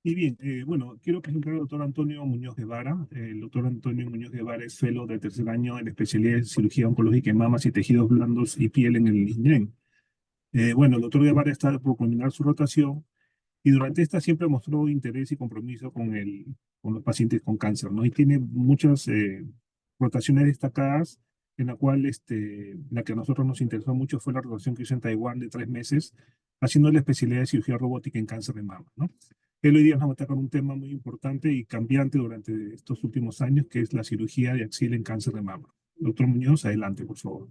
Y bien, bueno, quiero presentar al doctor Antonio Muñoz Guevara. El doctor Antonio Muñoz Guevara es fellow de tercer año en especialidad de cirugía oncológica en mamas y tejidos blandos y piel en el INEM. Bueno, el doctor Guevara está por culminar su rotación y durante esta siempre mostró interés y compromiso con los pacientes con cáncer, ¿no? Y tiene muchas rotaciones destacadas, en la cual la que a nosotros nos interesó mucho fue la rotación que hizo en Taiwán de 3 meses, haciendo la especialidad de cirugía robótica en cáncer de mama, ¿no? Él hoy día nos va a tocar un tema muy importante y cambiante durante estos últimos años, que es la cirugía de axila en cáncer de mama. Doctor Muñoz, adelante, por favor.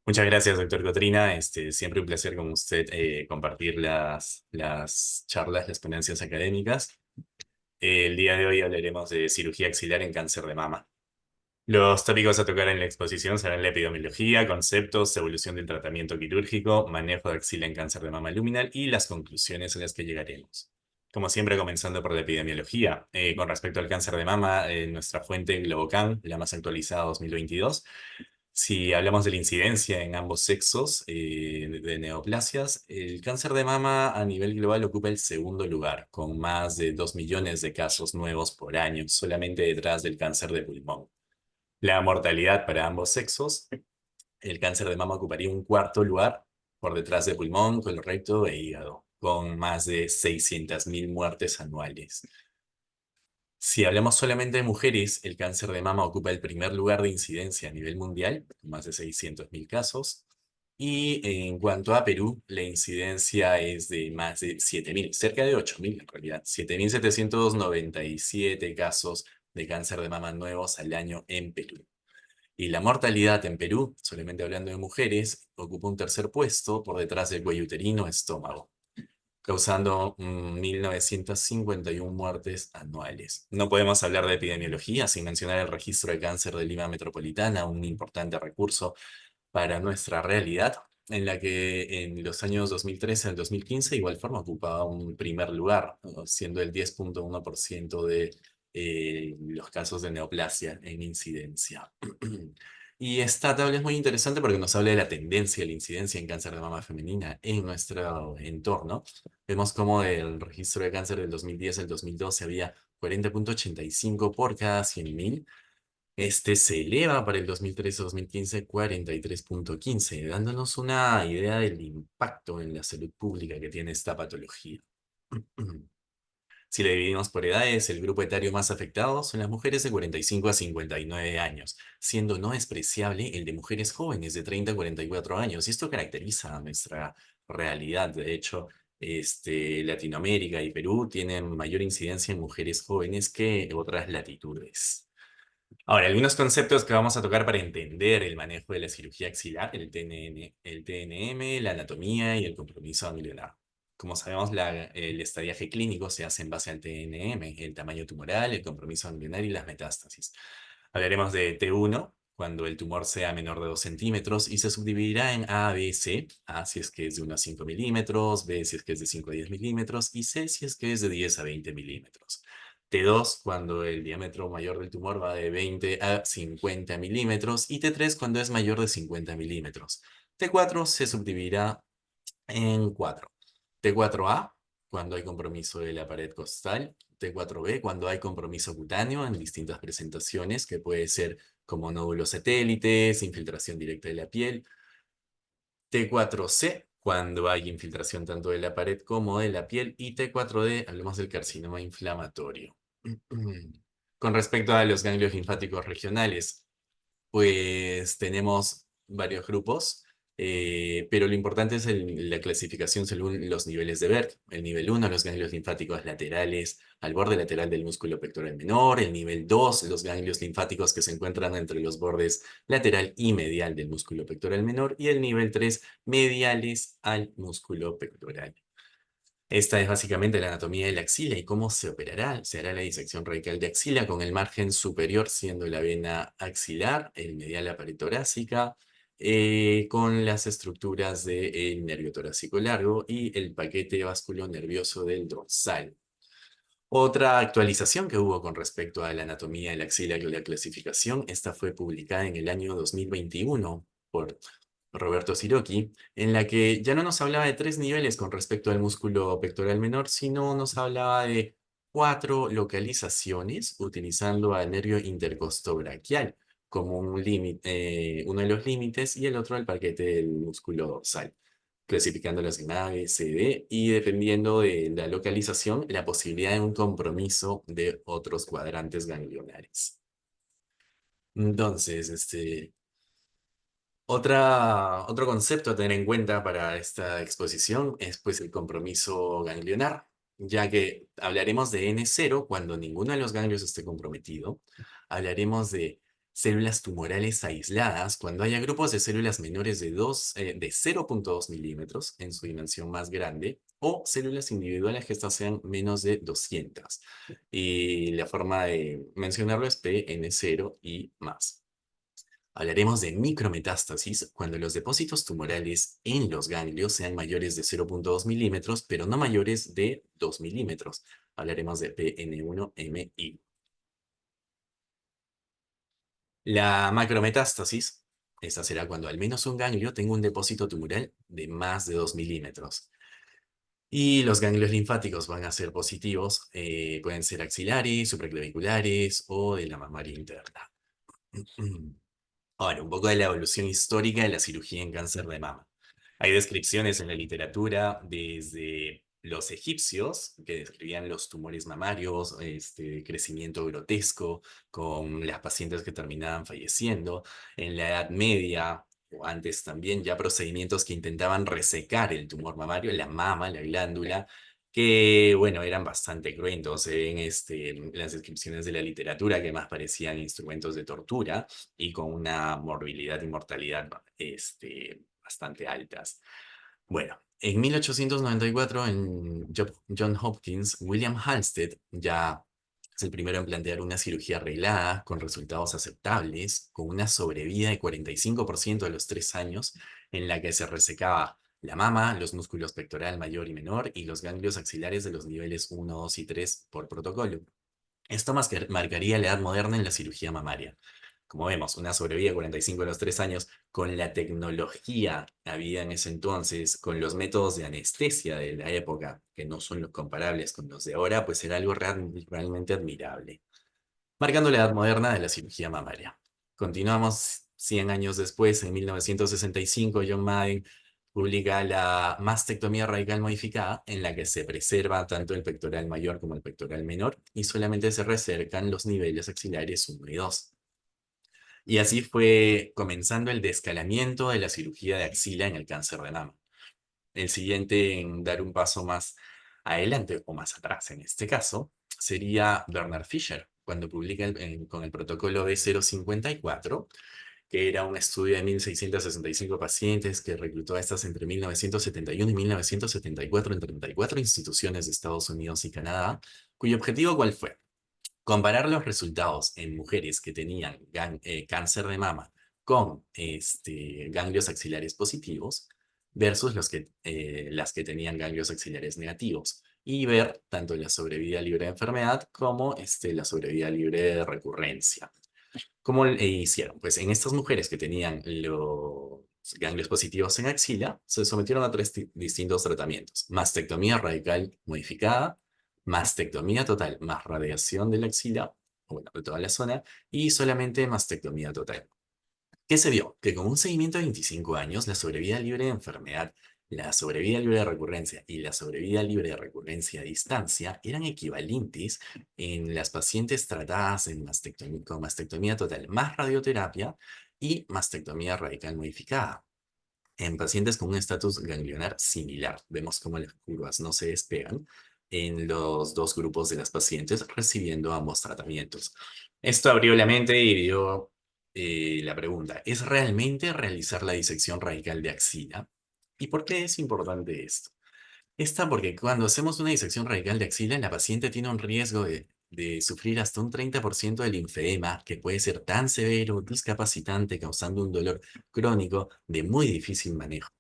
Muchas gracias, doctor Cotrina. Siempre un placer con usted compartir las charlas, las ponencias académicas. El día de hoy hablaremos de cirugía axilar en cáncer de mama. Los tópicos a tocar en la exposición serán la epidemiología, conceptos, evolución del tratamiento quirúrgico, manejo de axila en cáncer de mama luminal y las conclusiones a las que llegaremos. Como siempre, comenzando por la epidemiología. Con respecto al cáncer de mama, nuestra fuente Globocan, la más actualizada 2022. Si hablamos de la incidencia en ambos sexos de neoplasias, el cáncer de mama a nivel global ocupa el segundo lugar, con más de 2 millones de casos nuevos por año, solamente detrás del cáncer de pulmón. La mortalidad para ambos sexos, el cáncer de mama ocuparía un cuarto lugar por detrás de pulmón, colorecto e hígado, con más de 600.000 muertes anuales. Si hablamos solamente de mujeres, el cáncer de mama ocupa el primer lugar de incidencia a nivel mundial, con más de 600.000 casos. Y en cuanto a Perú, la incidencia es de más de 7.000, cerca de 8.000 en realidad, 7.797 casos de cáncer de mama nuevos al año en Perú. Y la mortalidad en Perú, solamente hablando de mujeres, ocupa un tercer puesto por detrás del cuello uterino estómago, causando 1.951 muertes anuales. No podemos hablar de epidemiología sin mencionar el registro de cáncer de Lima Metropolitana, un importante recurso para nuestra realidad, en la que en los años 2013 al 2015 igual forma ocupaba un primer lugar, ¿no? Siendo el 10,1% de los casos de neoplasia en incidencia. Y esta tabla es muy interesante porque nos habla de la tendencia de la incidencia en cáncer de mama femenina en nuestro entorno. Vemos como del registro de cáncer del 2010 al 2012 había 40,85 por cada 100.000. Este se eleva para el 2013-2015 43,15, dándonos una idea del impacto en la salud pública que tiene esta patología. Si la dividimos por edades, el grupo etario más afectado son las mujeres de 45 a 59 años, siendo no despreciable el de mujeres jóvenes de 30 a 44 años. Y esto caracteriza a nuestra realidad. De hecho, Latinoamérica y Perú tienen mayor incidencia en mujeres jóvenes que otras latitudes. Ahora, algunos conceptos que vamos a tocar para entender el manejo de la cirugía axilar, el TNM, la anatomía y el compromiso ganglionar. Como sabemos, el estadiaje clínico se hace en base al TNM, el tamaño tumoral, el compromiso ganglionar y las metástasis. Hablaremos de T1, cuando el tumor sea menor de 2 centímetros y se subdividirá en A, B, C. A si es que es de 1 a 5 milímetros, B si es que es de 5 a 10 milímetros y C si es que es de 10 a 20 milímetros. T2 cuando el diámetro mayor del tumor va de 20 a 50 milímetros y T3 cuando es mayor de 50 milímetros. T4 se subdividirá en 4. T4A cuando hay compromiso de la pared costal. T4B cuando hay compromiso cutáneo en distintas presentaciones, que puede ser como nódulos satélites, infiltración directa de la piel. T4C cuando hay infiltración tanto de la pared como de la piel. Y T4D, hablamos del carcinoma inflamatorio. Con respecto a los ganglios linfáticos regionales, pues tenemos varios grupos, pero lo importante es la clasificación según los niveles de Berg. El nivel 1, los ganglios linfáticos laterales al borde lateral del músculo pectoral menor. El nivel 2, los ganglios linfáticos que se encuentran entre los bordes lateral y medial del músculo pectoral menor. Y el nivel 3, mediales al músculo pectoral. Esta es básicamente la anatomía de la axila y cómo se operará. Se hará la disección radical de axila con el margen superior siendo la vena axilar, el medial la pared torácica, con las estructuras del nervio torácico largo y el paquete vasculonervioso del dorsal. Otra actualización que hubo con respecto a la anatomía de la axila y la clasificación, esta fue publicada en el año 2021 por Roberto Sirocchi, en la que ya no nos hablaba de 3 niveles con respecto al músculo pectoral menor, sino nos hablaba de 4 localizaciones utilizando al nervio intercostobraquial como un límite, uno de los límites y el otro el paquete del músculo dorsal, clasificándolas en A, B, C, D y dependiendo de la localización, la posibilidad de un compromiso de otros cuadrantes ganglionares. Entonces, otro concepto a tener en cuenta para esta exposición es pues el compromiso ganglionar, ya que hablaremos de N0 cuando ninguno de los ganglios esté comprometido. Hablaremos de células tumorales aisladas cuando haya grupos de células menores de 0,2 milímetros en su dimensión más grande o células individuales que estas sean menos de 200. Y la forma de mencionarlo es PN0 y más. Hablaremos de micrometástasis cuando los depósitos tumorales en los ganglios sean mayores de 0,2 milímetros, pero no mayores de 2 milímetros. Hablaremos de PN1-MI. La macrometástasis, esta será cuando al menos un ganglio tenga un depósito tumoral de más de 2 milímetros. Y los ganglios linfáticos van a ser positivos, pueden ser axilares, supraclaviculares o de la mamaria interna. Ahora, un poco de la evolución histórica de la cirugía en cáncer de mama. Hay descripciones en la literatura desde los egipcios que describían los tumores mamarios, crecimiento grotesco con las pacientes que terminaban falleciendo. En la Edad Media o antes también ya procedimientos que intentaban resecar el tumor mamario, la mama, la glándula, que bueno, eran bastante cruentos en las descripciones de la literatura que más parecían instrumentos de tortura y con una morbilidad y mortalidad bastante altas. Bueno, en 1894 en John Hopkins, William Halsted ya es el primero en plantear una cirugía arreglada con resultados aceptables, con una sobrevida de 45% a los 3 años, en la que se resecaba la mama, los músculos pectoral mayor y menor y los ganglios axilares de los niveles 1, 2 y 3 por protocolo. Esto marcaría la edad moderna en la cirugía mamaria. Como vemos, una sobrevida de 45 a los 3 años, con la tecnología había en ese entonces, con los métodos de anestesia de la época, que no son los comparables con los de ahora, pues era algo realmente admirable. Marcando la edad moderna de la cirugía mamaria. Continuamos 100 años después, en 1965, John Madden publica la mastectomía radical modificada, en la que se preserva tanto el pectoral mayor como el pectoral menor y solamente se recercan los niveles axilares 1 y 2. Y así fue comenzando el descalamiento de la cirugía de axila en el cáncer de mama. El siguiente en dar un paso más adelante, o más atrás en este caso, sería Bernard Fisher, cuando publica con el protocolo B054, que era un estudio de 1.665 pacientes que reclutó a estas entre 1971 y 1974 en 34 instituciones de Estados Unidos y Canadá, cuyo objetivo ¿cuál fue? Comparar los resultados en mujeres que tenían cáncer de mama con ganglios axilares positivos versus las que tenían ganglios axilares negativos y ver tanto la sobrevida libre de enfermedad como la sobrevida libre de recurrencia. ¿Cómo hicieron? Pues en estas mujeres que tenían los ganglios positivos en axila, se sometieron a 3 distintos tratamientos. Mastectomía radical modificada, mastectomía total más radiación de la axila, o bueno, de toda la zona, y solamente mastectomía total. ¿Qué se vio? Que con un seguimiento de 25 años, la sobrevida libre de enfermedad, la sobrevida libre de recurrencia y la sobrevida libre de recurrencia a distancia eran equivalentes en las pacientes tratadas con mastectomía total más radioterapia y mastectomía radical modificada. En pacientes con un estatus ganglionar similar, vemos cómo las curvas no se despegan en los dos grupos de las pacientes recibiendo ambos tratamientos. Esto abrió la mente y dio la pregunta, ¿es realmente realizar la disección radical de axila? ¿Y por qué es importante esto? Está porque cuando hacemos una disección radical de axila, la paciente tiene un riesgo de sufrir hasta un 30% de linfedema, que puede ser tan severo, discapacitante, causando un dolor crónico de muy difícil manejo.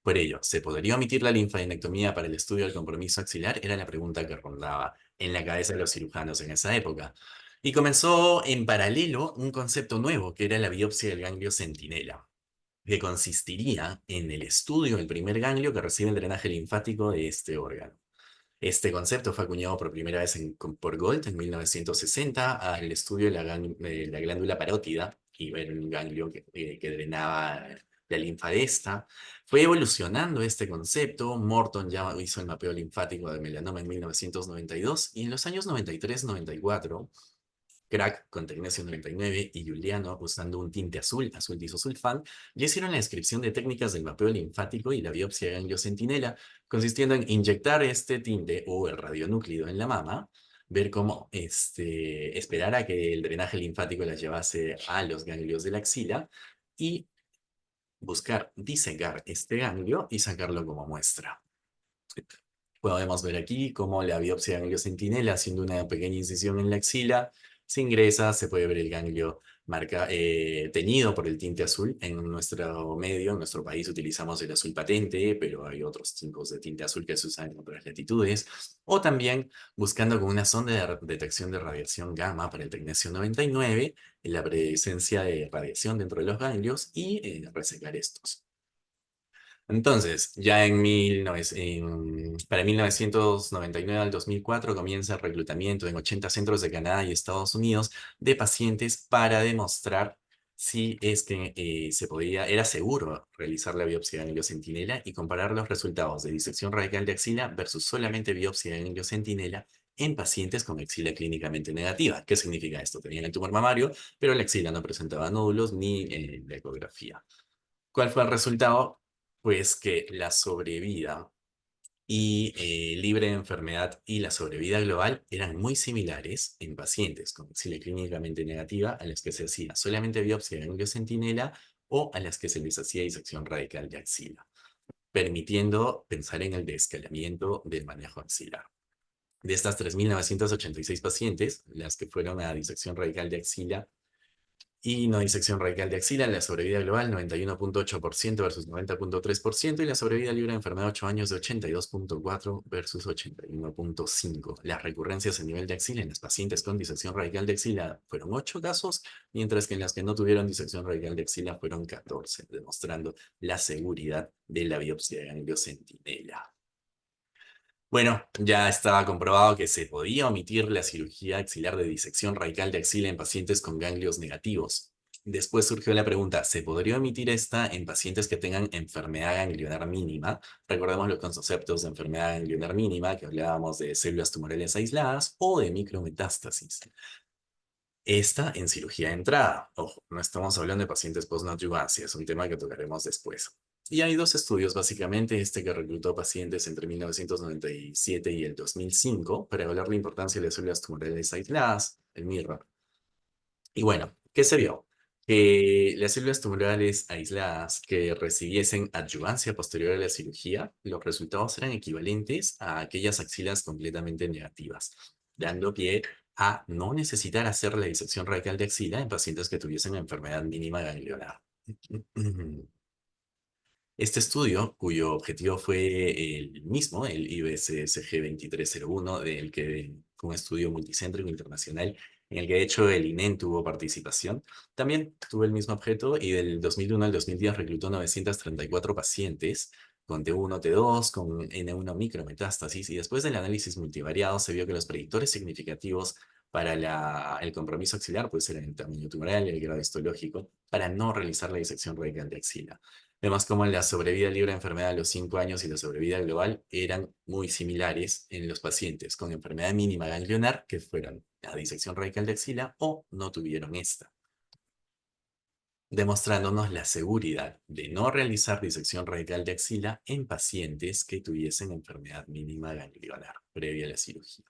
Por ello, ¿se podría omitir la linfadenectomía para el estudio del compromiso axilar? Era la pregunta que rondaba en la cabeza de los cirujanos en esa época. Y comenzó en paralelo un concepto nuevo, que era la biopsia del ganglio centinela, que consistiría en el estudio del primer ganglio que recibe el drenaje linfático de este órgano. Este concepto fue acuñado por primera vez por Gold en 1960 al estudio de la glándula parótida y ver un ganglio que drenaba la linfa de esta. Fue evolucionando este concepto. Morton ya hizo el mapeo linfático de melanoma en 1992 y en los años 93-94 Crack con Tecnesio 99 y Giuliano usando un tinte azul, azul disosulfán, ya hicieron la descripción de técnicas del mapeo linfático y la biopsia de ganglio centinela, consistiendo en inyectar este tinte o el radionúclido en la mama, ver cómo esperar a que el drenaje linfático las llevase a los ganglios de la axila y buscar disecar este ganglio y sacarlo como muestra. Podemos ver aquí cómo la biopsia de ganglio centinela, haciendo una pequeña incisión en la axila, se ingresa, se puede ver el ganglio teñido por el tinte azul. En nuestro medio, en nuestro país, utilizamos el azul patente, pero hay otros tipos de tinte azul que se usan en otras latitudes. O también buscando con una sonda de detección de radiación gamma para el tecnesio 99, en la presencia de radiación dentro de los ganglios y resecar estos. Entonces, ya para 1999 al 2004 comienza el reclutamiento en 80 centros de Canadá y Estados Unidos de pacientes para demostrar si es que era seguro realizar la biopsia de ganglio centinela y comparar los resultados de disección radical de axila versus solamente biopsia de ganglio centinela en pacientes con axila clínicamente negativa. ¿Qué significa esto? Tenían el tumor mamario, pero la axila no presentaba nódulos ni la ecografía. ¿Cuál fue el resultado? Pues que la sobrevida y libre de enfermedad y la sobrevida global eran muy similares en pacientes con axila clínicamente negativa a las que se hacía solamente biopsia de ganglio centinela o a las que se les hacía disección radical de axila, permitiendo pensar en el desescalamiento del manejo axilar. De estas 3.986 pacientes, las que fueron a disección radical de axila y no disección radical de axila, la sobrevida global 91.8% versus 90.3% y la sobrevida libre de enfermedad 8 años de 82.4 versus 81.5. Las recurrencias a nivel de axila en las pacientes con disección radical de axila fueron 8 casos, mientras que en las que no tuvieron disección radical de axila fueron 14, demostrando la seguridad de la biopsia de ganglio centinela. Bueno, ya estaba comprobado que se podía omitir la cirugía axilar de disección radical de axila en pacientes con ganglios negativos. Después surgió la pregunta, ¿se podría omitir esta en pacientes que tengan enfermedad ganglionar mínima? Recordemos los conceptos de enfermedad ganglionar mínima, que hablábamos de células tumorales aisladas o de micrometástasis. Esta en cirugía de entrada. Ojo, no estamos hablando de pacientes post-noadjuvancia, es un tema que tocaremos después. Y hay dos estudios, básicamente, este que reclutó pacientes entre 1997 y el 2005 para evaluar la importancia de las células tumorales aisladas, el MIRROR. Y bueno, ¿qué se vio? Que las células tumorales aisladas que recibiesen adyuvancia posterior a la cirugía, los resultados eran equivalentes a aquellas axilas completamente negativas, dando pie a no necesitar hacer la disección radical de axila en pacientes que tuviesen enfermedad mínima ganglionar. Este estudio, cuyo objetivo fue el mismo, el IBCSG 2301, fue un estudio multicéntrico internacional en el que de hecho el INEN tuvo participación, también tuvo el mismo objeto y del 2001 al 2010 reclutó 934 pacientes con T1, T2, con N1 micrometástasis y después del análisis multivariado se vio que los predictores significativos para el compromiso axilar pues eran el tamaño tumoral y el grado histológico para no realizar la disección radical de axila. Vemos cómo la sobrevida libre de enfermedad a los 5 años y la sobrevida global eran muy similares en los pacientes con enfermedad mínima ganglionar que fueron a disección radical de axila o no tuvieron esta, demostrándonos la seguridad de no realizar disección radical de axila en pacientes que tuviesen enfermedad mínima ganglionar previa a la cirugía.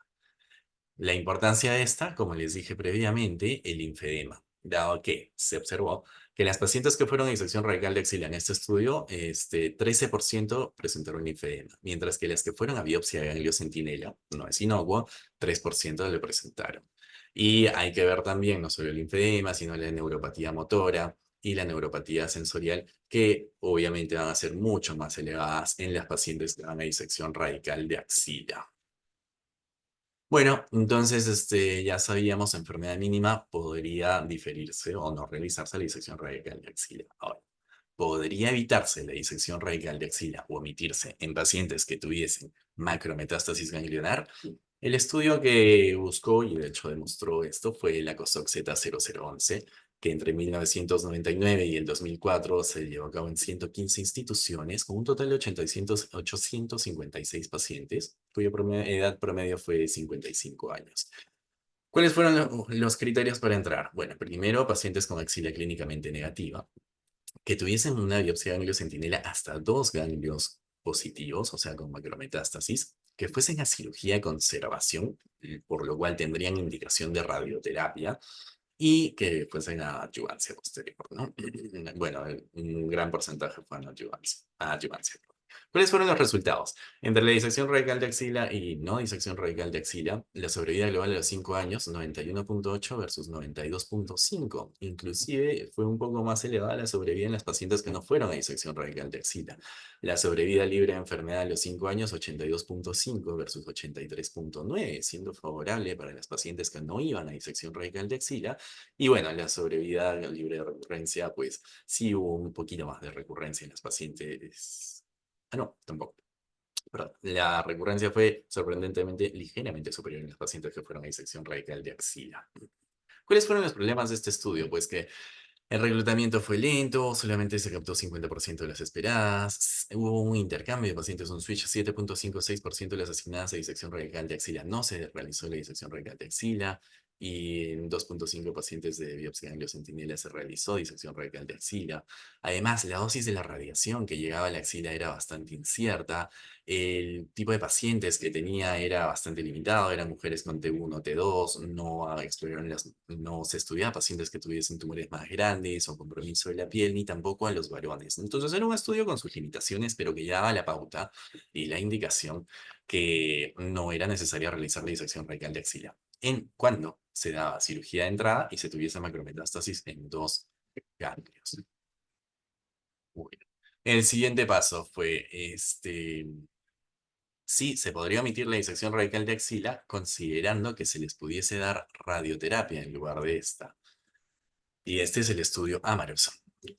La importancia de esta, como les dije previamente, el linfedema, dado que se observó que las pacientes que fueron a disección radical de axila en este estudio, 13% presentaron linfedema, mientras que las que fueron a biopsia de ganglio centinela, no es inocuo, 3% le presentaron. Y hay que ver también no solo el linfedema, sino la neuropatía motora y la neuropatía sensorial, que obviamente van a ser mucho más elevadas en las pacientes que van a disección radical de axila. Bueno, entonces ya sabíamos, enfermedad mínima podría diferirse o no realizarse la disección radical de axila. Ahora, ¿podría evitarse la disección radical de axila o omitirse en pacientes que tuviesen macrometástasis ganglionar? El estudio que buscó y de hecho demostró esto fue la COSOC Z0011, que entre 1999 y el 2004 se llevó a cabo en 115 instituciones con un total de 856 pacientes, cuya edad promedio fue 55 años. ¿Cuáles fueron los criterios para entrar? Bueno, primero, pacientes con axila clínicamente negativa, que tuviesen una biopsia de ganglio centinela hasta dos ganglios positivos, o sea, con macrometástasis, que fuesen a cirugía de conservación, por lo cual tendrían indicación de radioterapia, y que fuesen a adyuvancia posterior, ¿no? Bueno, un gran porcentaje fue a adyuvancia. ¿Cuáles fueron los resultados? Entre la disección radical de axila y no disección radical de axila, la sobrevida global de los 5 años, 91,8 versus 92,5. Inclusive fue un poco más elevada la sobrevida en las pacientes que no fueron a disección radical de axila. La sobrevida libre de enfermedad a los 5 años, 82,5 versus 83,9, siendo favorable para las pacientes que no iban a disección radical de axila. Y bueno, la sobrevida libre de recurrencia, pues sí hubo un poquito más de recurrencia en las pacientes. Ah, no, tampoco. Perdón. La recurrencia fue sorprendentemente ligeramente superior en los pacientes que fueron a disección radical de axila. ¿Cuáles fueron los problemas de este estudio? Pues que el reclutamiento fue lento, solamente se captó 50% de las esperadas, hubo un intercambio de pacientes, un switch, 7,56% de las asignadas a disección radical de axila no se realizó la disección radical de axila, y en 2,5 pacientes de biopsia ganglio centinela se realizó disección radical de axila. Además, la dosis de la radiación que llegaba a la axila era bastante incierta, el tipo de pacientes que tenía era bastante limitado, eran mujeres con T1, T2, no se estudiaba pacientes que tuviesen tumores más grandes o compromiso de la piel, ni tampoco a los varones. Entonces era un estudio con sus limitaciones, pero que ya daba la pauta y la indicación que no era necesaria realizar la disección radical de axila en cuando se daba cirugía de entrada y se tuviese macrometástasis en dos ganglios. Bueno, el siguiente paso fue sí, se podría omitir la disección radical de axila considerando que se les pudiese dar radioterapia en lugar de esta. Y este es el estudio Amaros,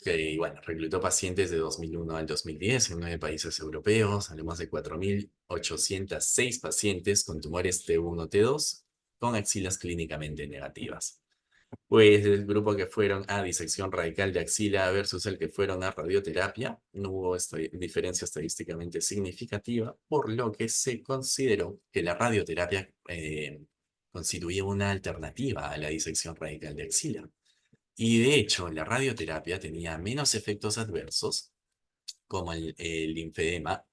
que bueno, reclutó pacientes de 2001 al 2010 en 9 países europeos, además de 4.806 pacientes con tumores T1, T2, con axilas clínicamente negativas. Pues el grupo que fueron a disección radical de axila versus el que fueron a radioterapia, no hubo diferencia estadísticamente significativa, por lo que se consideró que la radioterapia constituía una alternativa a la disección radical de axila. Y de hecho, la radioterapia tenía menos efectos adversos, como el linfedema,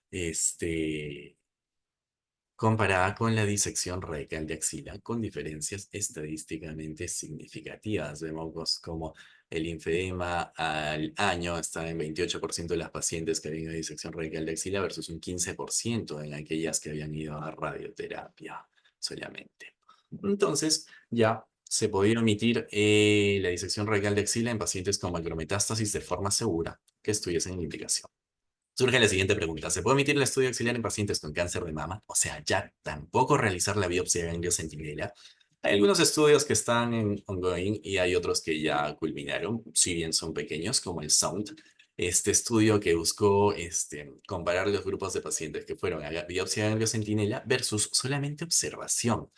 este, comparada con la disección radical de axila, con diferencias estadísticamente significativas. Vemos como el linfedema al año está en 28% de las pacientes que habían ido a disección radical de axila versus un 15% en aquellas que habían ido a radioterapia solamente. Entonces, ya se podía omitir la disección radical de axila en pacientes con macrometástasis de forma segura que estuviesen en indicación. Surge la siguiente pregunta. ¿Se puede omitir el estudio axilar en pacientes con cáncer de mama? O sea, ya tampoco realizar la biopsia de ganglio centinela. Hay algunos estudios que están en ongoing y hay otros que ya culminaron, si bien son pequeños, como el SOUND. Este estudio que buscó comparar los grupos de pacientes que fueron a la biopsia de ganglio centinela versus solamente observación,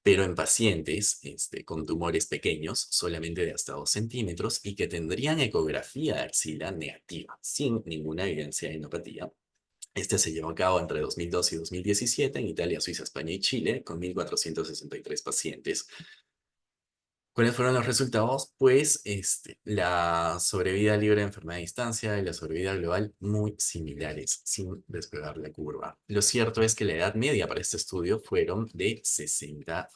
pero en pacientes con tumores pequeños, solamente de hasta 2 centímetros, y que tendrían ecografía de axila negativa, sin ninguna evidencia de enopatía. Este se llevó a cabo entre 2012 y 2017 en Italia, Suiza, España y Chile, con 1.463 pacientes. ¿Cuáles fueron los resultados? Pues la sobrevida libre de enfermedad a distancia y la sobrevida global muy similares, sin despegar la curva. Lo cierto es que la edad media para este estudio fue de 60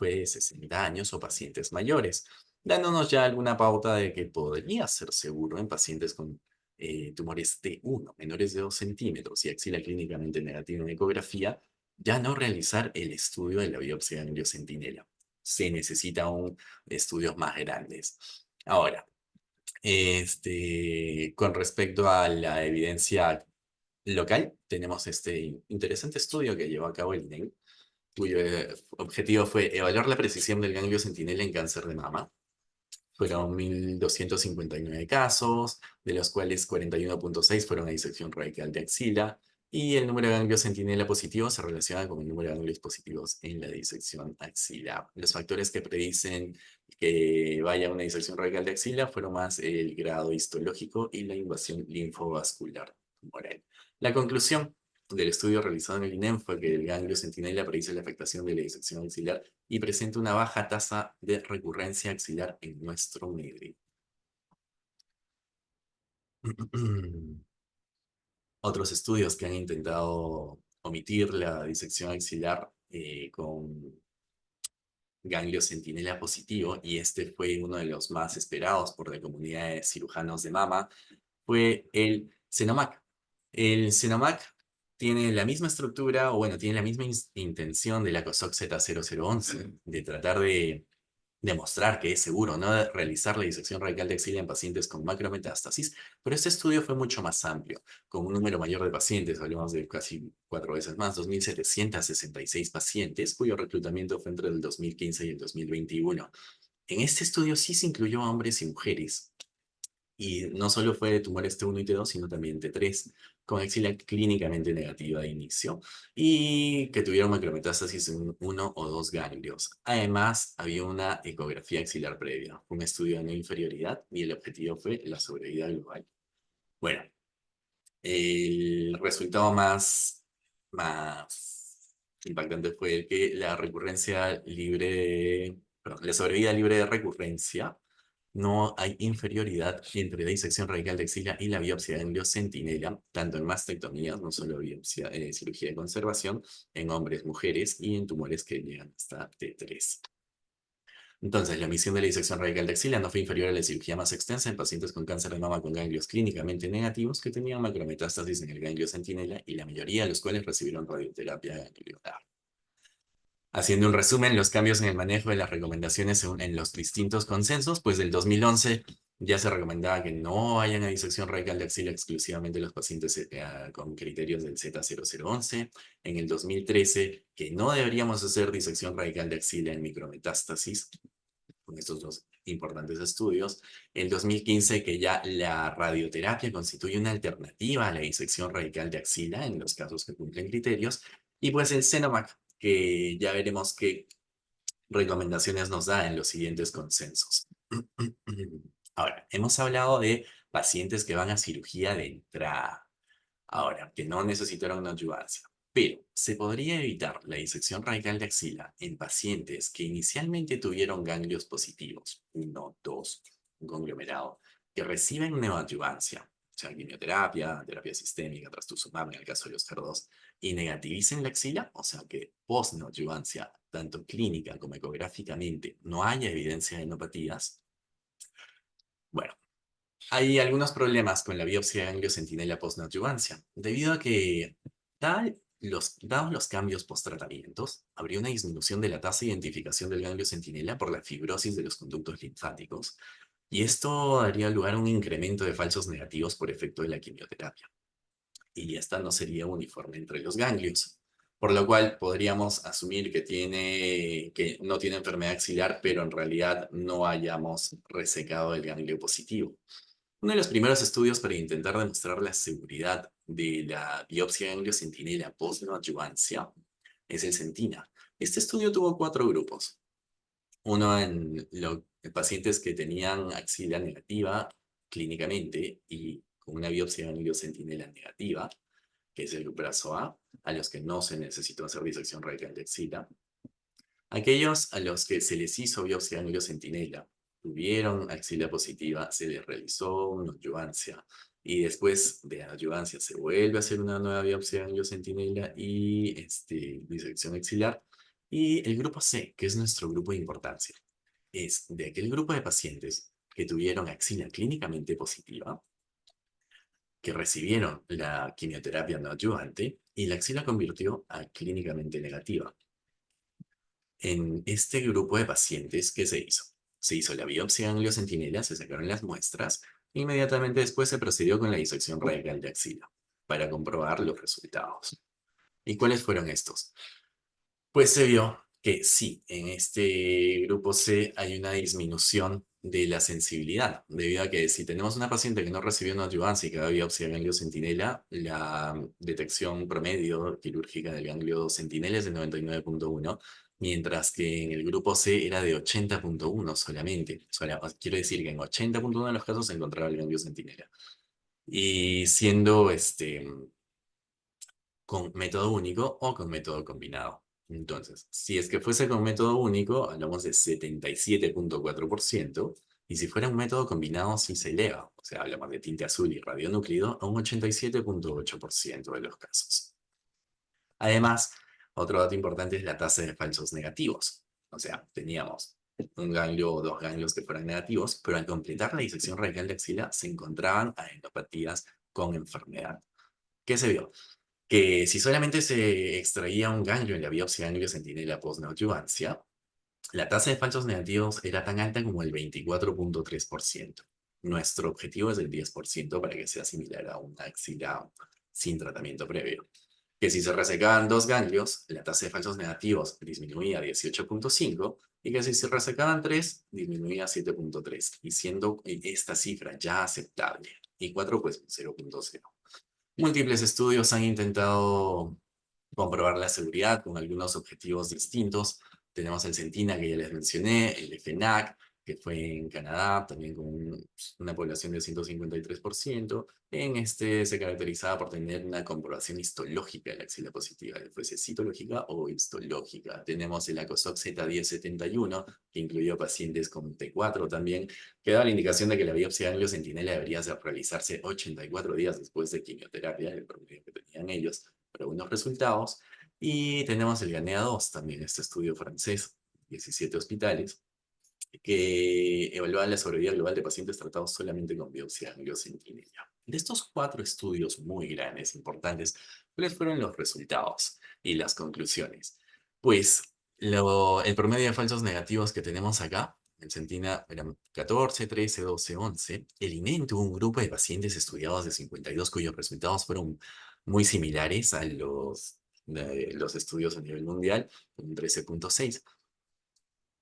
años o pacientes mayores, dándonos ya alguna pauta de que podría ser seguro en pacientes con tumores T1, menores de 2 centímetros y axila clínicamente negativa en ecografía, ya no realizar el estudio de la biopsia de ganglio centinela. Se necesita estudios más grandes. Ahora, con respecto a la evidencia local, tenemos este interesante estudio que llevó a cabo el INEM, cuyo objetivo fue evaluar la precisión del ganglio centinela en cáncer de mama. Fueron 1.259 casos, de los cuales 41.6 fueron a disección radical de axila, y el número de ganglios centinela positivos se relaciona con el número de ganglios positivos en la disección axilar. Los factores que predicen que vaya a una disección radical de axila fueron más el grado histológico y la invasión linfovascular tumoral. La conclusión del estudio realizado en el INEM fue que el ganglio centinela predice la afectación de la disección axilar y presenta una baja tasa de recurrencia axilar en nuestro medio. Otros estudios que han intentado omitir la disección axilar con ganglio centinela positivo, y este fue uno de los más esperados por la comunidad de cirujanos de mama, fue el Xenomac. El Xenomac tiene la misma estructura, o bueno, tiene la misma intención de la COSOC Z0011, de tratar de demostrar que es seguro no de realizar la disección radical de axila en pacientes con macrometástasis, pero este estudio fue mucho más amplio, con un número mayor de pacientes, hablamos de casi 4 veces más, 2.766 pacientes, cuyo reclutamiento fue entre el 2015 y el 2021. En este estudio sí se incluyó a hombres y mujeres, y no solo fue de tumores T1 y T2, sino también T3, con axila clínicamente negativa de inicio y que tuvieron macrometástasis en uno o dos ganglios. Además, había una ecografía axilar previa, un estudio de no inferioridad, y el objetivo fue la sobrevida global. Bueno, el resultado más impactante fue el que la recurrencia libre perdón, la sobrevida libre de recurrencia, no hay inferioridad entre la disección radical de axila y la biopsia de ganglio centinela, tanto en mastectomías, no solo biopsia, cirugía de conservación, en hombres, mujeres y en tumores que llegan hasta T3. Entonces, la misión de la disección radical de axila no fue inferior a la cirugía más extensa en pacientes con cáncer de mama con ganglios clínicamente negativos que tenían macrometástasis en el ganglio centinela, y la mayoría de los cuales recibieron radioterapia ganglionar. Haciendo un resumen, los cambios en el manejo de las recomendaciones en los distintos consensos, pues del 2011 ya se recomendaba que no hayan una disección radical de axila exclusivamente los pacientes con criterios del Z0011. En el 2013, que no deberíamos hacer disección radical de axila en micrometástasis, con estos dos importantes estudios. El 2015, que ya la radioterapia constituye una alternativa a la disección radical de axila en los casos que cumplen criterios. Y pues el Xenomac, que ya veremos qué recomendaciones nos da en los siguientes consensos. Ahora, hemos hablado de pacientes que van a cirugía de entrada. Ahora, que no necesitaron una adyuvancia. Pero se podría evitar la disección radical de axila en pacientes que inicialmente tuvieron ganglios positivos, 1, 2, un conglomerado, que reciben neoadyuvancia, o sea, quimioterapia, terapia sistémica, trastuzumab en el caso de los HER2, y negativicen la axila, o sea que post-neoadyuvancia, tanto clínica como ecográficamente, no haya evidencia de enopatías. Bueno, hay algunos problemas con la biopsia de ganglio centinela post-neoadyuvancia, debido a que, dados los cambios post-tratamientos, habría una disminución de la tasa de identificación del ganglio centinela por la fibrosis de los conductos linfáticos, y esto daría lugar a un incremento de falsos negativos por efecto de la quimioterapia, y esta no sería uniforme entre los ganglios, por lo cual podríamos asumir que no tiene enfermedad axilar, pero en realidad no hayamos resecado el ganglio positivo. Uno de los primeros estudios para intentar demostrar la seguridad de la biopsia de ganglio centinela post-neoadyuvancia es el Centina. Este estudio tuvo 4 grupos. Uno en pacientes que tenían axila negativa clínicamente y con una biopsia de ganglio centinela negativa, que es el grupo A los que no se necesitó hacer disección radical de axila. Aquellos a los que se les hizo biopsia de ganglio centinela, tuvieron axila positiva, se les realizó una adyuvancia, y después de la adyuvancia se vuelve a hacer una nueva biopsia de ganglio centinela y disección axilar. Y el grupo C, que es nuestro grupo de importancia, es de aquel grupo de pacientes que tuvieron axila clínicamente positiva, que recibieron la quimioterapia no adyuvante y la axila convirtió a clínicamente negativa. En este grupo de pacientes, ¿qué se hizo? Se hizo la biopsia de ganglio centinela, se sacaron las muestras, e inmediatamente después se procedió con la disección radical de axila para comprobar los resultados. ¿Y cuáles fueron estos? Pues se vio que sí, en este grupo C hay una disminución de la sensibilidad, debido a que si tenemos una paciente que no recibió una adyuvancia y que da biopsia de ganglio centinela, la detección promedio quirúrgica del ganglio centinela es de 99,1, mientras que en el grupo C era de 80,1 solamente. Quiero decir que en 80,1 de los casos se encontraba el ganglio centinela. Y siendo con método único o con método combinado. Entonces, si es que fuese con método único, hablamos de 77,4%, y si fuera un método combinado, sí se eleva, o sea, hablamos de tinte azul y radionúclido, a un 87,8% de los casos. Además, otro dato importante es la tasa de falsos negativos. O sea, teníamos un ganglio o dos ganglios que fueran negativos, pero al completar la disección radical de axila se encontraban adenopatías con enfermedad. ¿Qué se vio? Que si solamente se extraía un ganglio en la biopsia ganglio centinela post-neoadyuvancia, la tasa de falsos negativos era tan alta como el 24,3%. Nuestro objetivo es el 10% para que sea similar a una axila sin tratamiento previo. Que si se resecaban dos ganglios, la tasa de falsos negativos disminuía a 18,5 y que si se resecaban tres, disminuía a 7,3, y siendo esta cifra ya aceptable. Y 4, pues 0,0. Múltiples estudios han intentado comprobar la seguridad con algunos objetivos distintos. Tenemos el Sentina, que ya les mencioné, el FNAC, que fue en Canadá, también con una población de 153%. En este se caracterizaba por tener una comprobación histológica de la axila positiva, ya fuese citológica o histológica. Tenemos el ACOSOC Z1071, que incluyó pacientes con T4 también, que da la indicación de que la biopsia de ganglio centinela debería realizarse 84 días después de quimioterapia, el promedio que tenían ellos, para buenos resultados. Y tenemos el GANEA-2 también, este estudio francés, 17 hospitales, que evalúa la sobrevida global de pacientes tratados solamente con biopsia de ganglio centinela. De estos 4 estudios muy grandes, importantes, ¿cuáles fueron los resultados y las conclusiones? Pues el promedio de falsos negativos que tenemos acá, en Centina eran 14, 13, 12, 11. El INEM tuvo un grupo de pacientes estudiados de 52 cuyos resultados fueron muy similares a los estudios a nivel mundial, un 13,6.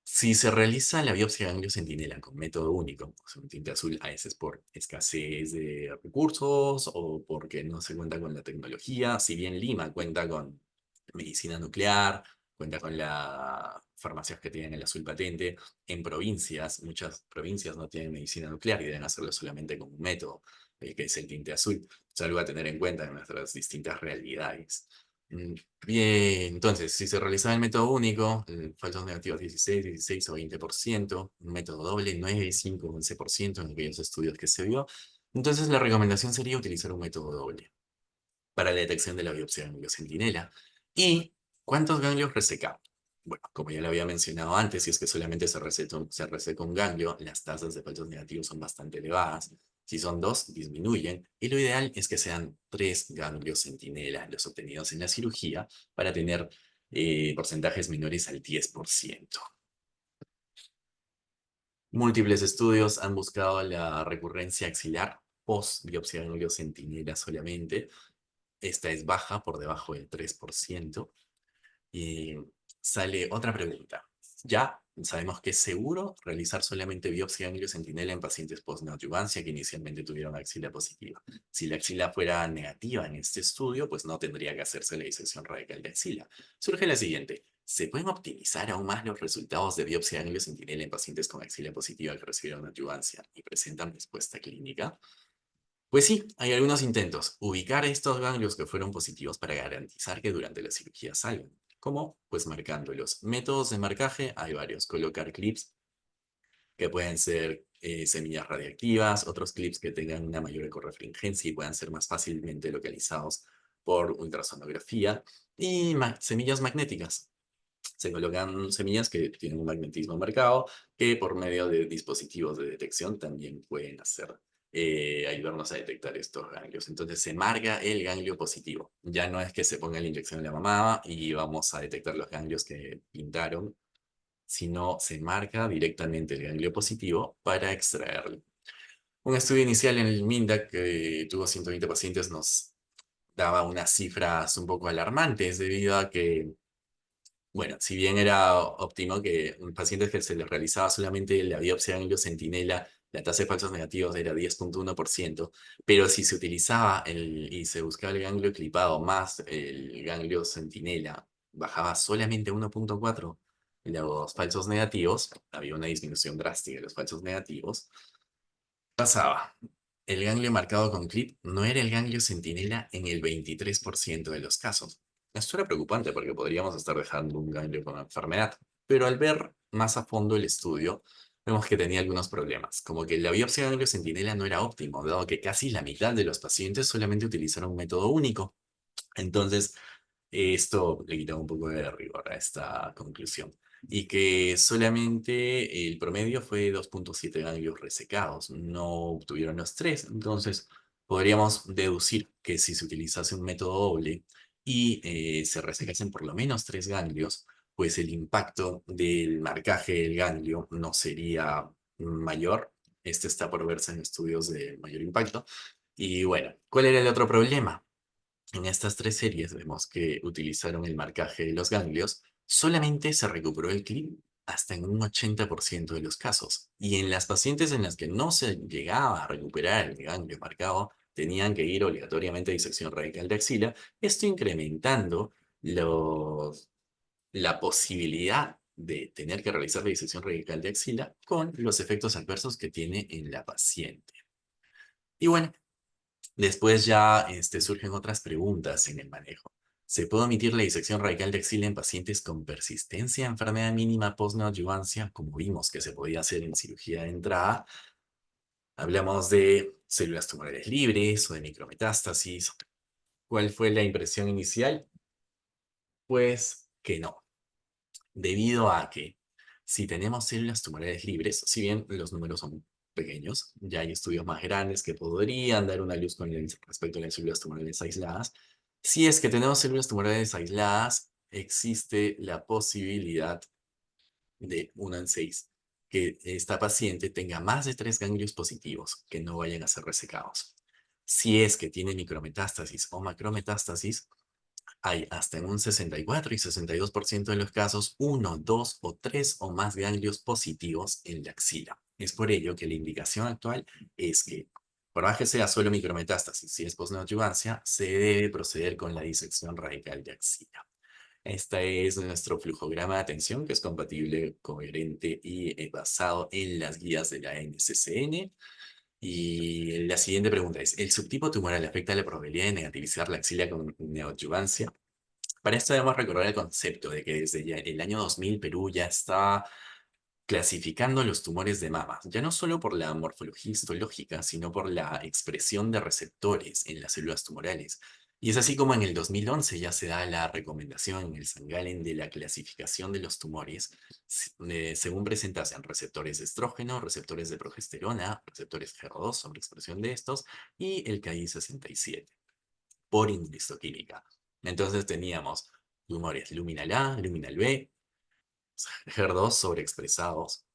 Si se realiza la biopsia de ganglio centinela con método único, o sea, un tinte azul, a veces por escasez de recursos o porque no se cuenta con la tecnología, si bien Lima cuenta con medicina nuclear, cuenta con las farmacias que tienen el azul patente, en provincias, muchas provincias no tienen medicina nuclear y deben hacerlo solamente con un método, que es el tinte azul. Es algo a tener en cuenta en nuestras distintas realidades. Bien, entonces, si se realizaba el método único, falsos negativos 16, 16 o 20%, un método doble 9, 5, 11% en aquellos estudios que se vio, entonces la recomendación sería utilizar un método doble para la detección de la biopsia de ganglio centinela. ¿Y cuántos ganglios reseca? Bueno, como ya lo había mencionado antes, si es que solamente se reseca un ganglio, las tasas de falsos negativos son bastante elevadas. Si son dos, disminuyen. Y lo ideal es que sean 3 ganglios centinela los obtenidos en la cirugía para tener porcentajes menores al 10%. Múltiples estudios han buscado la recurrencia axilar post biopsia de ganglio centinela solamente. Esta es baja, por debajo del 3%. Y sale otra pregunta. Ya sabemos que es seguro realizar solamente biopsia de ganglio centinela en pacientes post-neoadyuvancia que inicialmente tuvieron axila positiva. Si la axila fuera negativa en este estudio, pues no tendría que hacerse la disección radical de axila. Surge la siguiente. ¿Se pueden optimizar aún más los resultados de biopsia de ganglio centinela en pacientes con axila positiva que recibieron adyuvancia y presentan respuesta clínica? Pues sí, hay algunos intentos. Ubicar estos ganglios que fueron positivos para garantizar que durante la cirugía salgan. ¿Cómo? Pues marcándolos. Métodos de marcaje, hay varios. Colocar clips que pueden ser semillas radiactivas, otros clips que tengan una mayor ecorrefringencia y puedan ser más fácilmente localizados por ultrasonografía, y semillas magnéticas. Se colocan semillas que tienen un magnetismo marcado, que por medio de dispositivos de detección también pueden ayudarnos a detectar estos ganglios. Entonces se marca el ganglio positivo. Ya no es que se ponga la inyección en la mamá y vamos a detectar los ganglios que pintaron, sino se marca directamente el ganglio positivo para extraerlo. Un estudio inicial en el MINDAC que tuvo 120 pacientes nos daba unas cifras un poco alarmantes debido a que Bueno, si bien era óptimo que un paciente que se le realizaba solamente la biopsia de ganglio centinela, la tasa de falsos negativos era 10,1%, pero si se utilizaba y se buscaba el ganglio clipado más el ganglio centinela, bajaba solamente 1,4 los falsos negativos, había una disminución drástica de los falsos negativos. Pasaba. El ganglio marcado con clip no era el ganglio centinela en el 23% de los casos. Esto era preocupante porque podríamos estar dejando un ganglio con enfermedad, pero al ver más a fondo el estudio, vemos que tenía algunos problemas, como que la biopsia de ganglio centinela no era óptimo, dado que casi la mitad de los pacientes solamente utilizaron un método único. Entonces, esto le quita un poco de rigor a esta conclusión. Y que solamente el promedio fue 2,7 ganglios resecados, no obtuvieron los tres. Entonces, podríamos deducir que si se utilizase un método doble y se resecasen por lo menos 3 ganglios, pues el impacto del marcaje del ganglio no sería mayor. Este está por verse en estudios de mayor impacto. Y bueno, ¿cuál era el otro problema? En estas tres series vemos que utilizaron el marcaje de los ganglios, solamente se recuperó el clip hasta en un 80% de los casos. Y en las pacientes en las que no se llegaba a recuperar el ganglio marcado, tenían que ir obligatoriamente a disección radical de axila, esto incrementando los, la posibilidad de tener que realizar la disección radical de axila con los efectos adversos que tiene en la paciente. Y bueno, después ya surgen otras preguntas en el manejo. ¿Se puede omitir la disección radical de axila en pacientes con persistencia de enfermedad mínima post-neoadyuvancia, como vimos que se podía hacer en cirugía de entrada? Hablamos de células tumorales libres o de micrometástasis. ¿Cuál fue la impresión inicial? Pues que no, debido a que si tenemos células tumorales libres, si bien los números son pequeños, ya hay estudios más grandes que podrían dar una luz con respecto a las células tumorales aisladas. Si es que tenemos células tumorales aisladas, existe la posibilidad de 1 en 6 que esta paciente tenga más de 3 ganglios positivos que no vayan a ser resecados. Si es que tiene micrometástasis o macrometástasis, hay hasta en un 64 y 62% de los casos, uno, dos o tres o más ganglios positivos en la axila. Es por ello que la indicación actual es que, por más que sea solo micrometástasis, si es posneoadyuvancia, se debe proceder con la disección radical de axila. Este es nuestro flujograma de atención, que es compatible, coherente y basado en las guías de la NCCN. Y la siguiente pregunta es, ¿el subtipo tumoral afecta la probabilidad de negativizar la axila con neoadyuvancia? Para esto debemos recordar el concepto de que desde el año 2000 Perú ya está clasificando los tumores de mama, ya no solo por la morfología histológica, sino por la expresión de receptores en las células tumorales. Y es así como en el 2011 ya se da la recomendación en el St. Gallen de la clasificación de los tumores según presentasen receptores de estrógeno, receptores de progesterona, receptores HER2, sobreexpresión de estos, y el KI67 por inmunohistoquímica. Entonces teníamos tumores luminal A, luminal B, HER2 sobreexpresados,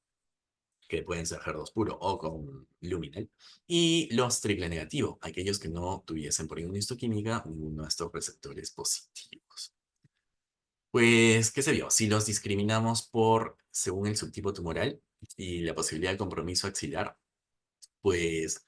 que pueden ser HER2 puro o con luminal, y los triple negativo, aquellos que no tuviesen por inmunohistoquímica uno de estos receptores positivos. Pues, ¿qué se vio? Si los discriminamos según el subtipo tumoral y la posibilidad de compromiso axilar, pues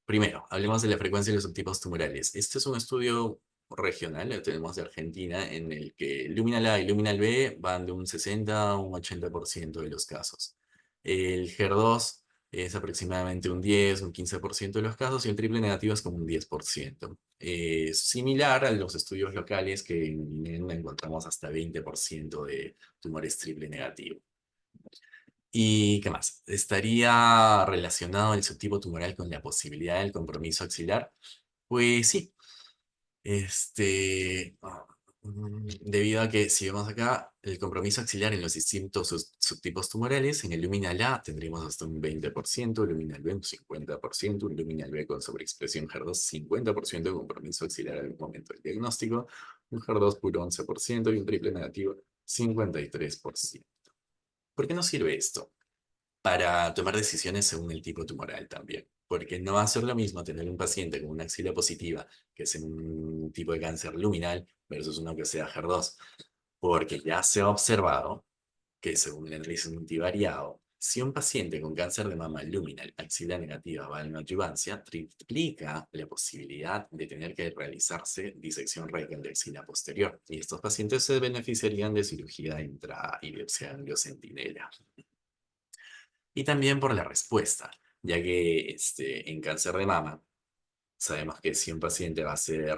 primero, hablemos de la frecuencia de los subtipos tumorales. Este es un estudio regional, lo tenemos de Argentina, en el que luminal A y luminal B van de un 60 a un 80% de los casos. El HER2 es aproximadamente un 10, un 15% de los casos y el triple negativo es como un 10%. Similar a los estudios locales que en INEN encontramos hasta 20% de tumores triple negativo. ¿Y qué más? ¿Estaría relacionado el subtipo tumoral con la posibilidad del compromiso axilar? Pues sí. Este, ah, Debido a que si vemos acá el compromiso axilar en los distintos subtipos tumorales, en el luminal A tendríamos hasta un 20%, luminal B un 50%, un luminal B con sobreexpresión HER2 50% de compromiso axilar al momento del diagnóstico, un HER2 puro 11% y un triple negativo 53%. ¿Por qué nos sirve esto? Para tomar decisiones según el tipo tumoral también. Porque no va a ser lo mismo tener un paciente con una axila positiva, que es un tipo de cáncer luminal, versus uno que sea HER2. porque ya se ha observado que según el análisis multivariado, si un paciente con cáncer de mama luminal axila negativa va a la adjuvancia, triplica la posibilidad de tener que realizarse disección radical de axila posterior. Y estos pacientes se beneficiarían de cirugía intra y biopsia angiocentinela. Y también por la respuesta, ya que en cáncer de mama sabemos que si un paciente va a ser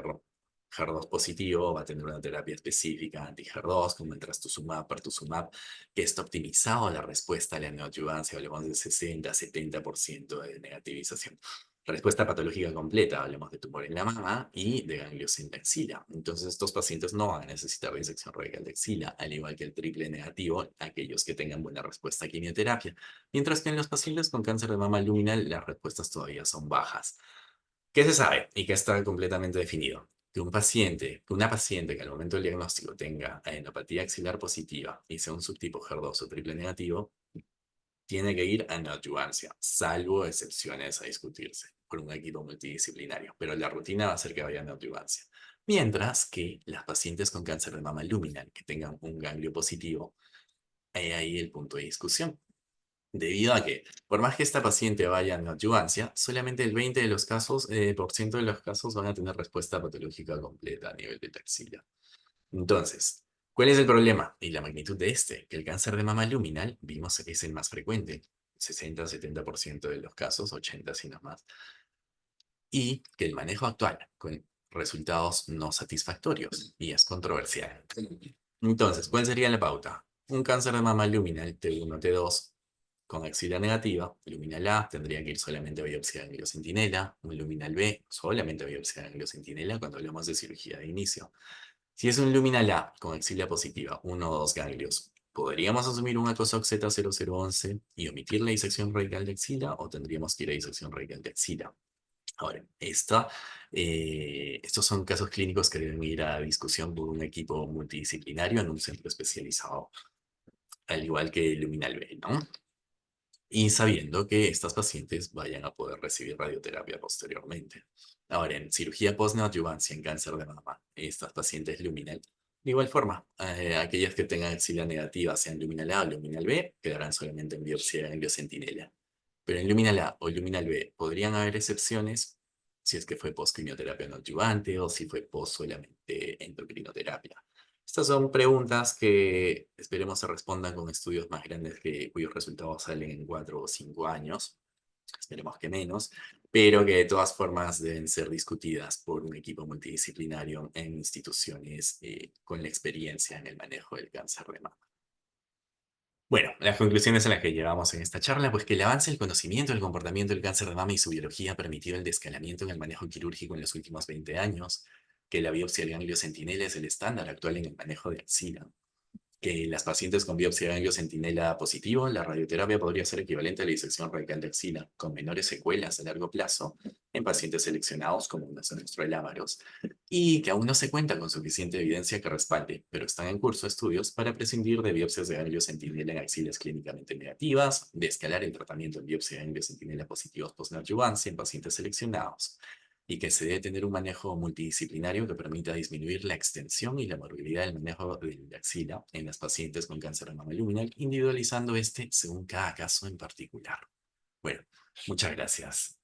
HER2 positivo, va a tener una terapia específica anti-HER2, como el trastuzumab, pertuzumab, que está optimizado la respuesta a la neoadjuvancia, hablamos del 60-70% de negativización. Respuesta patológica completa, hablamos de tumor en la mama y de ganglios en la axila. Entonces, estos pacientes no van a necesitar disección radical de axila, al igual que el triple negativo, aquellos que tengan buena respuesta a quimioterapia. Mientras que en los pacientes con cáncer de mama luminal, las respuestas todavía son bajas. ¿Qué se sabe y que está completamente definido? Que una paciente que al momento del diagnóstico tenga adenopatía axilar positiva y sea un subtipo HER2 o triple negativo, tiene que ir a neoadjuvancia, salvo excepciones a discutirse por un equipo multidisciplinario, pero la rutina va a ser que vaya a neoadjuvancia. Mientras que las pacientes con cáncer de mama luminal que tengan un ganglio positivo, hay ahí el punto de discusión. Debido a que, por más que esta paciente vaya en adjuvancia, solamente el 20 de los casos, por ciento de los casos van a tener respuesta patológica completa a nivel de la axila. Entonces, ¿cuál es el problema y la magnitud de este? Que el cáncer de mama luminal, vimos, es el más frecuente, 60-70% de los casos, 80 si no más, y que el manejo actual, con resultados no satisfactorios, y es controversial. Entonces, ¿cuál sería la pauta? Un cáncer de mama luminal T1, T2, con axila negativa, luminal A tendría que ir solamente a biopsia de angiocentinela, un luminal B solamente a biopsia de angiocentinela cuando hablamos de cirugía de inicio. Si es un luminal A con axila positiva, uno o dos ganglios, ¿podríamos asumir un ACOSOC Z0011 y omitir la disección radical de axila o tendríamos que ir a disección radical de axila? Ahora, estos son casos clínicos que deben ir a discusión por un equipo multidisciplinario en un centro especializado, al igual que el luminal B, ¿no? Y sabiendo que estas pacientes vayan a poder recibir radioterapia posteriormente. Ahora, en cirugía post-neoadjuvancia en cáncer de mama, estas pacientes luminal, de igual forma, aquellas que tengan axila negativa, sean luminal A o luminal B, quedarán solamente en biopsia de angiocentinela. Pero en luminal A o luminal B podrían haber excepciones si es que fue post-quimioterapia no adyuvante o si fue post solamente endocrinoterapia. Estas son preguntas que esperemos se respondan con estudios más grandes cuyos resultados salen en 4 o 5 años. Esperemos que menos, pero que de todas formas deben ser discutidas por un equipo multidisciplinario en instituciones con la experiencia en el manejo del cáncer de mama. Bueno, las conclusiones a las que llegamos en esta charla, pues que el avance del conocimiento del comportamiento del cáncer de mama y su biología ha permitido el descalamiento en el manejo quirúrgico en los últimos 20 años, que la biopsia del ganglio centinela es el estándar actual en el manejo de axila, que las pacientes con biopsia de ganglio centinela positivo, la radioterapia podría ser equivalente a la disección radical de axila, con menores secuelas a largo plazo en pacientes seleccionados como unos lábaros, y que aún no se cuenta con suficiente evidencia que respalde, pero están en curso estudios para prescindir de biopsias de ganglio centinela en axilas clínicamente negativas, de escalar el tratamiento en biopsia de ganglio centinela positivos post-neoadjuvancia en pacientes seleccionados, y que se debe tener un manejo multidisciplinario que permita disminuir la extensión y la morbilidad del manejo de la axila en las pacientes con cáncer de mama luminal, individualizando según cada caso en particular. Bueno, muchas gracias.